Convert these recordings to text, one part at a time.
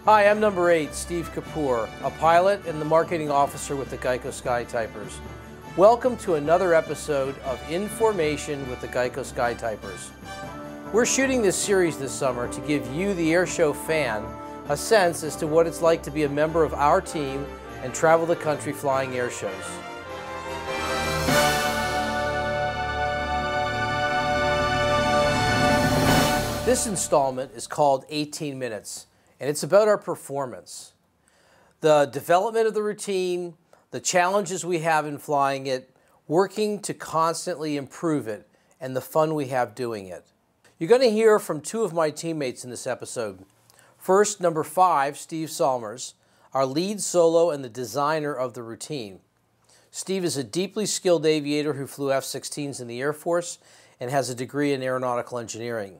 Hi, I'm number 8, Steve Kapoor, a pilot and the marketing officer with the GEICO Skytypers. Welcome to another episode of Information with the GEICO Skytypers. We're shooting this series this summer to give you, the airshow fan, a sense as to what it's like to be a member of our team and travel the country flying air shows. This installment is called 18 Minutes, and it's about our performance. The development of the routine, the challenges we have in flying it, working to constantly improve it, and the fun we have doing it. You're going to hear from two of my teammates in this episode. First, number 5, Steve Salmers, our lead solo and the designer of the routine. Steve is a deeply skilled aviator who flew F-16s in the Air Force and has a degree in aeronautical engineering.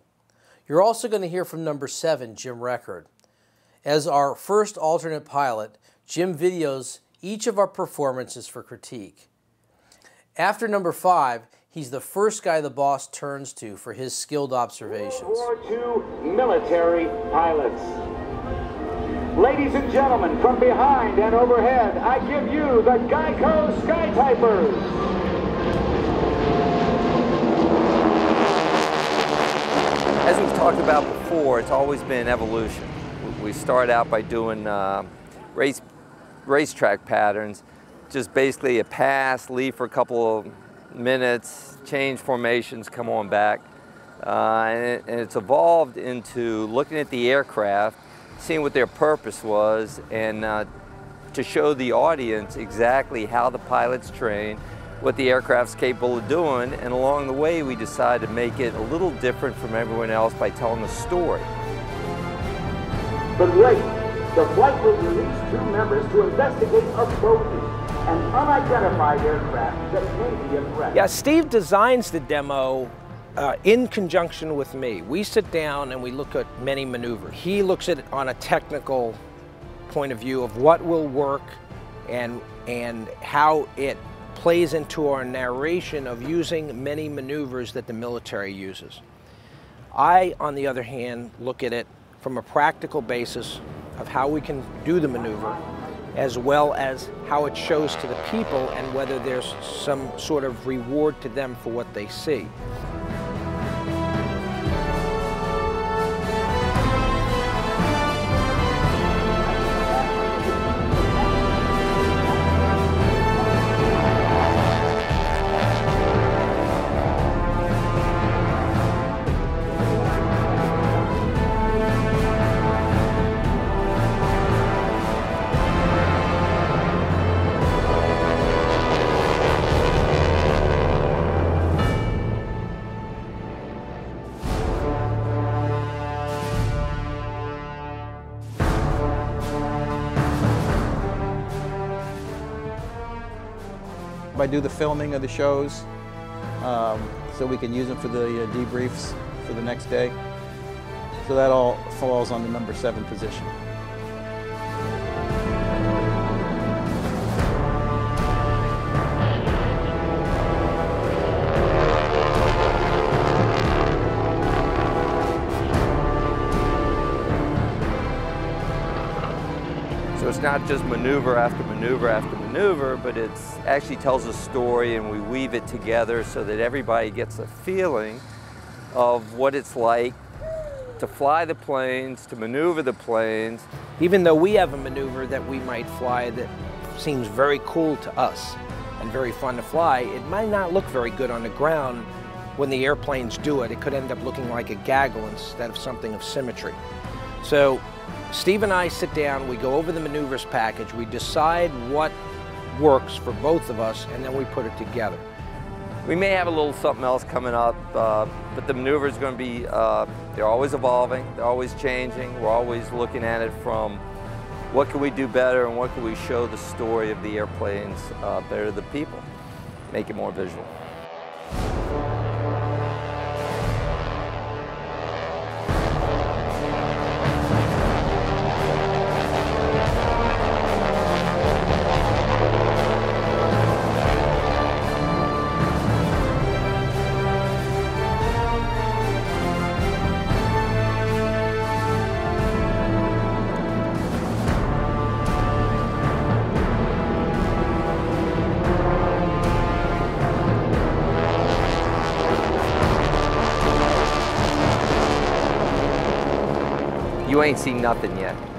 You're also going to hear from number 7, Jim Record. As our first alternate pilot, Jim videos each of our performances for critique. After number 5, he's the first guy the boss turns to for his skilled observations. World War II military pilots. Ladies and gentlemen, from behind and overhead, I give you the GEICO Skytypers. As we've talked about before, it's always been evolution. We start out by doing racetrack patterns, just basically a pass, leave for a couple of minutes, change formations, come on back. And it's evolved into looking at the aircraft, seeing what their purpose was, and to show the audience exactly how the pilots train, what the aircraft's capable of doing, and along the way we decided to make it a little different from everyone else by telling a story. But wait, the flight will release 2 members to investigate a bogey, an unidentified aircraft that may be a threat. Yeah, Steve designs the demo in conjunction with me. We sit down and we look at many maneuvers. He looks at it on a technical point of view of what will work and how it plays into our narration of using many maneuvers that the military uses. I, on the other hand, look at it from a practical basis of how we can do the maneuver, as well as how it shows to the people and whether there's some sort of reward to them for what they see. I do the filming of the shows so we can use them for the debriefs for the next day. So that all falls on the number 7 position. So it's not just maneuver after maneuver after maneuver, but it actually tells a story, and we weave it together so that everybody gets a feeling of what it's like to fly the planes, to maneuver the planes. Even though we have a maneuver that we might fly that seems very cool to us and very fun to fly, it might not look very good on the ground when the airplanes do it. It could end up looking like a gaggle instead of something of symmetry. So Steve and I sit down, we go over the maneuvers package, we decide what works for both of us, and then we put it together. We may have a little something else coming up, but the maneuver is going to be, they're always evolving, they're always changing, we're always looking at it from what can we do better and what can we show the story of the airplanes better to the people, make it more visual. you ain't seen nothing yet.